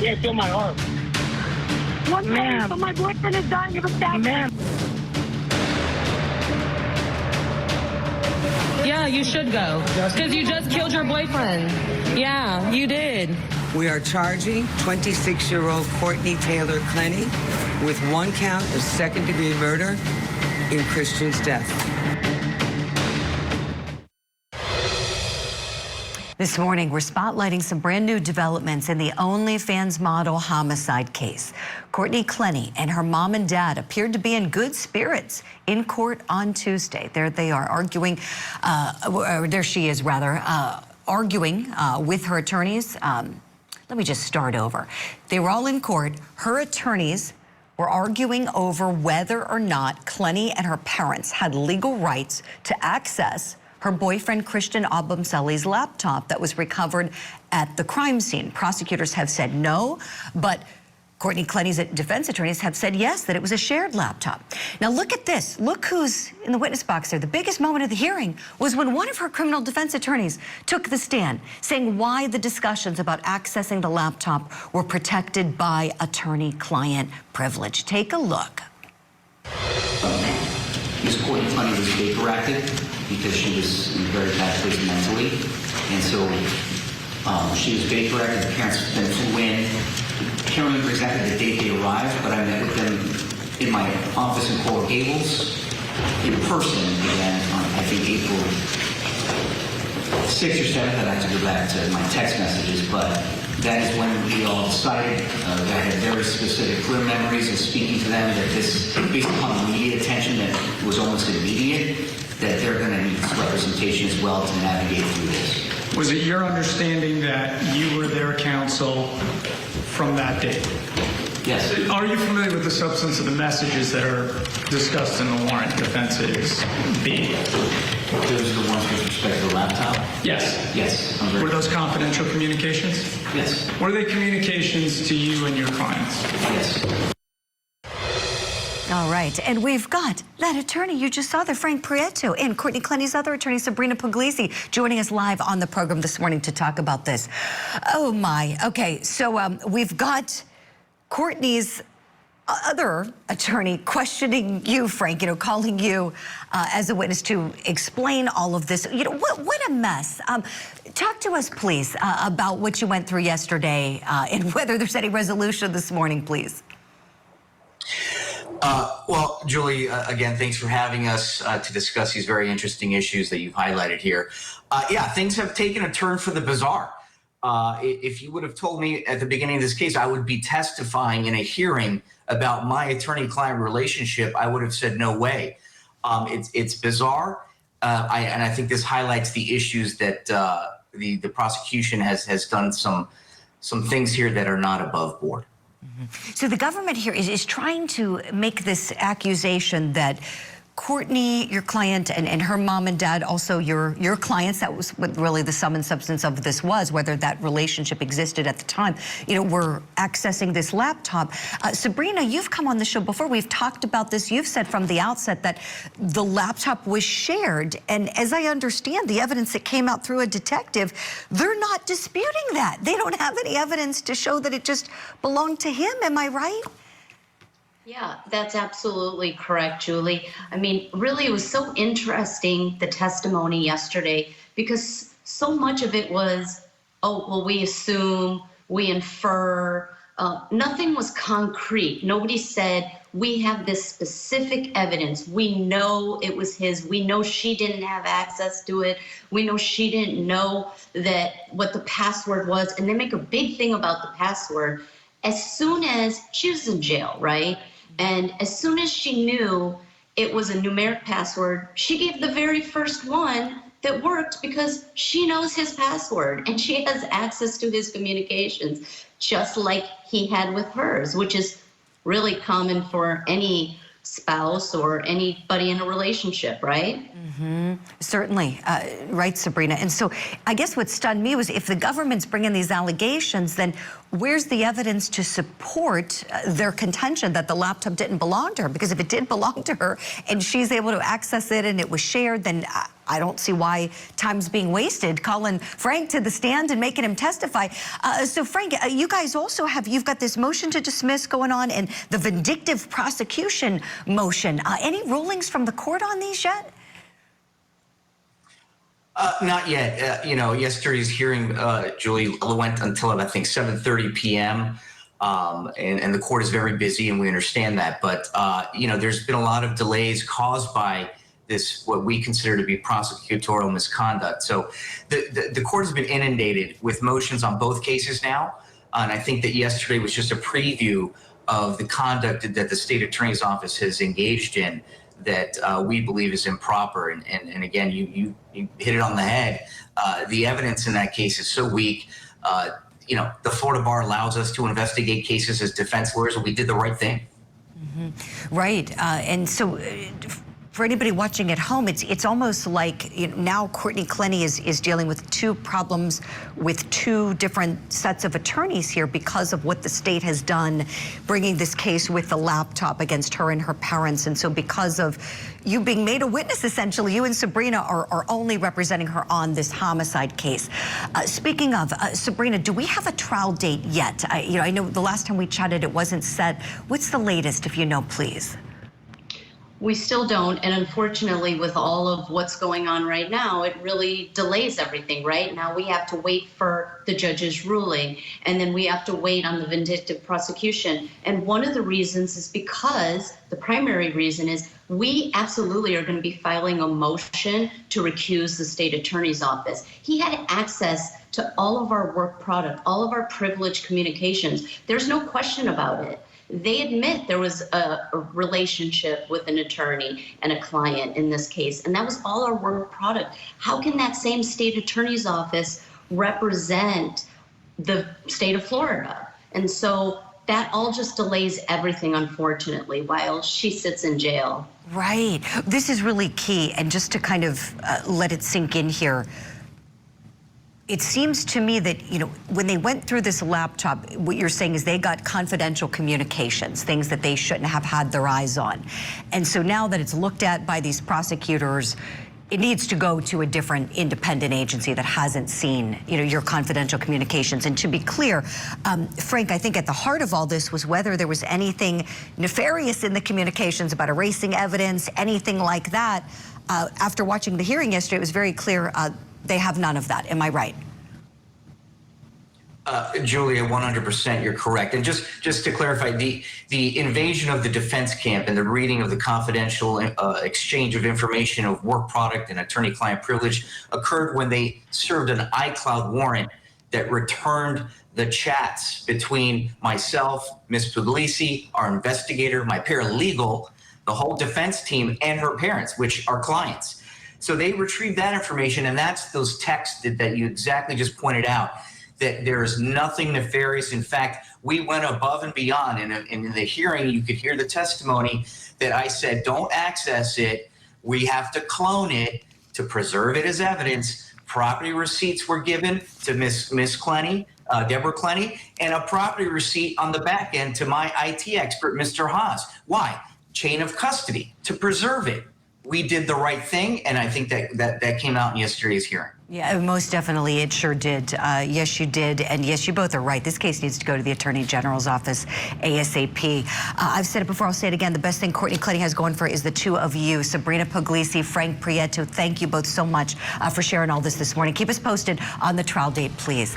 can't feel my arm. What, ma'am? But my boyfriend is dying of a stabbing. Ma'am. Yeah, you should go. Because you just killed your boyfriend. Yeah, you did. We are charging 26-year-old Courtney Taylor Clenney with 1 count of second-degree murder in Christian's death. This morning, we're spotlighting some brand new developments in the OnlyFans Model homicide case. Courtney Clenney and her mom and dad appeared to be in good spirits in court on Tuesday. There they are arguing, or there she is rather, arguing with her attorneys. Let me just start over. They were all in court. Her attorneys were arguing over whether or not Clenney and her parents had legal rights to access her boyfriend Christian Abumseli's laptop that was recovered at the crime scene. Prosecutors have said no, but Courtney Clenney's defense attorneys have said yes, that it was a shared laptop. Now look at this. Look who's in the witness box there. The biggest moment of the hearing was when one of her criminal defense attorneys took the stand, saying why the discussions about accessing the laptop were protected by attorney-client privilege. Take a look. Ms. Courtney Clenney was vaporized because she was in a very bad place mentally, and so she was vaporized. The parents then flew in. I can't remember exactly the date they arrived, but I met with them in my office in Coral Gables in person again on, I think, April 6th or 7th. I'd have to go back to my text messages, but that is when we all decided, I had very specific, clear memories of speaking to them, that this, based upon the media attention that was almost immediate, that they're going to need representation as well to navigate through this. Was it your understanding that you were their counsel from that date? Yes. Are you familiar with the substance of the messages that are discussed in the warrant, defenses B? Those are the ones with respect to the laptop? Yes. Yes. Were those confidential communications? Yes. Were they communications to you and your clients? Yes. All right, and we've got that attorney you just saw there, Frank Prieto, and Courtney Clenney's other attorney, Sabrina Puglisi, joining us live on the program this morning to talk about this. Oh my, okay, so we've got Courtney's other attorney questioning you, Frank, calling you as a witness to explain all of this. What a mess. Talk to us, please, about what you went through yesterday and whether there's any resolution this morning, please. Well, Julie, again, thanks for having us to discuss these very interesting issues that you've highlighted here. Yeah, things have taken a turn for the bizarre. If you would have told me at the beginning of this case I would be testifying in a hearing about my attorney-client relationship, I would have said no way. It's bizarre, and I think this highlights the issues that the prosecution has done some things here that are not above board. So the government here is trying to make this accusation that Courtney, your client, and her mom and dad, also your clients, that was what really the sum and substance of this was, whether that relationship existed at the time, were accessing this laptop. Sabrina, you've come on the show before. We've talked about this. You've said from the outset that the laptop was shared. And as I understand the evidence that came out through a detective, they're not disputing that. They don't have any evidence to show that it just belonged to him. Am I right? Yeah, that's absolutely correct, Julie. I mean, really, it was so interesting, the testimony yesterday, because so much of it was, oh, well, we assume, we infer. Nothing was concrete. Nobody said, we have this specific evidence. We know it was his. We know she didn't have access to it. We know she didn't know what the password was. And they make a big thing about the password. As soon as she was in jail, right? And as soon as she knew it was a numeric password, she gave the very first one that worked because she knows his password and she has access to his communications, just like he had with hers, which is really common for any spouse or anybody in a relationship, right? Mm-hmm. Certainly, right, Sabrina. And so I guess what stunned me was if the government's bringing these allegations, then where's the evidence to support their contention that the laptop didn't belong to her? Because if it did belong to her and she's able to access it and it was shared, then I don't see why time's being wasted calling Frank to the stand and making him testify. So Frank, you guys also you've got this motion to dismiss going on and the vindictive prosecution motion. Any rulings from the court on these yet? Not yet. Yesterday's hearing, Julie, went until I think 7:30 p.m. And the court is very busy, and we understand that. But there's been a lot of delays caused by this, what we consider to be prosecutorial misconduct. So the court has been inundated with motions on both cases now. And I think that yesterday was just a preview of the conduct that the state attorney's office has engaged in that we believe is improper. And again, you hit it on the head. The evidence in that case is so weak. The Florida bar allows us to investigate cases as defense lawyers, and we did the right thing. Mm-hmm. Right. And so for anybody watching at home, it's almost like now Courtney Clenney is dealing with two problems with two different sets of attorneys here because of what the state has done, bringing this case with the laptop against her and her parents. And so because of you being made a witness, essentially, you and Sabrina are only representing her on this homicide case. Speaking of, Sabrina, do we have a trial date yet? I know the last time we chatted, it wasn't set. What's the latest, if you know, please? We still don't, and unfortunately, with all of what's going on right now, it really delays everything, right? Now we have to wait for the judge's ruling, and then we have to wait on the vindictive prosecution. And one of the reasons is because, the primary reason is, we absolutely are going to be filing a motion to recuse the state attorney's office. He had access to all of our work product, all of our privileged communications. There's no question about it. They admit there was a relationship with an attorney and a client in this case, and that was all our work product. How can that same state attorney's office represent the state of Florida? And so that all just delays everything, unfortunately, while she sits in jail. Right. This is really key. And just to kind of let it sink in here, it seems to me that, when they went through this laptop, what you're saying is they got confidential communications, things that they shouldn't have had their eyes on. And so now that it's looked at by these prosecutors, it needs to go to a different independent agency that hasn't seen, your confidential communications. And to be clear, Frank, I think at the heart of all this was whether there was anything nefarious in the communications about erasing evidence, anything like that. After watching the hearing yesterday, it was very clear they have none of that. Am I right? Julia, 100%, you're correct. And just to clarify, the invasion of the defense camp and the reading of the confidential exchange of information of work product and attorney-client privilege occurred when they served an iCloud warrant that returned the chats between myself, Ms. Puglisi, our investigator, my paralegal, the whole defense team, and her parents, which are clients. So they retrieved that information, and that's those texts that you exactly just pointed out, that there is nothing nefarious. In fact, we went above and beyond. In the hearing, you could hear the testimony that I said, don't access it. We have to clone it to preserve it as evidence. Property receipts were given to Miss Clenney, Deborah Clenney, and a property receipt on the back end to my IT expert, Mr. Haas. Why? Chain of custody, to preserve it. We did the right thing, and I think that came out in yesterday's hearing. Yeah, most definitely, it sure did. Yes, you did, and yes, you both are right. This case needs to go to the Attorney General's office ASAP. I've said it before, I'll say it again. The best thing Courtney Clenney has going for her is the two of you, Sabrina Puglisi, Frank Prieto. Thank you both so much for sharing all this morning. Keep us posted on the trial date, please.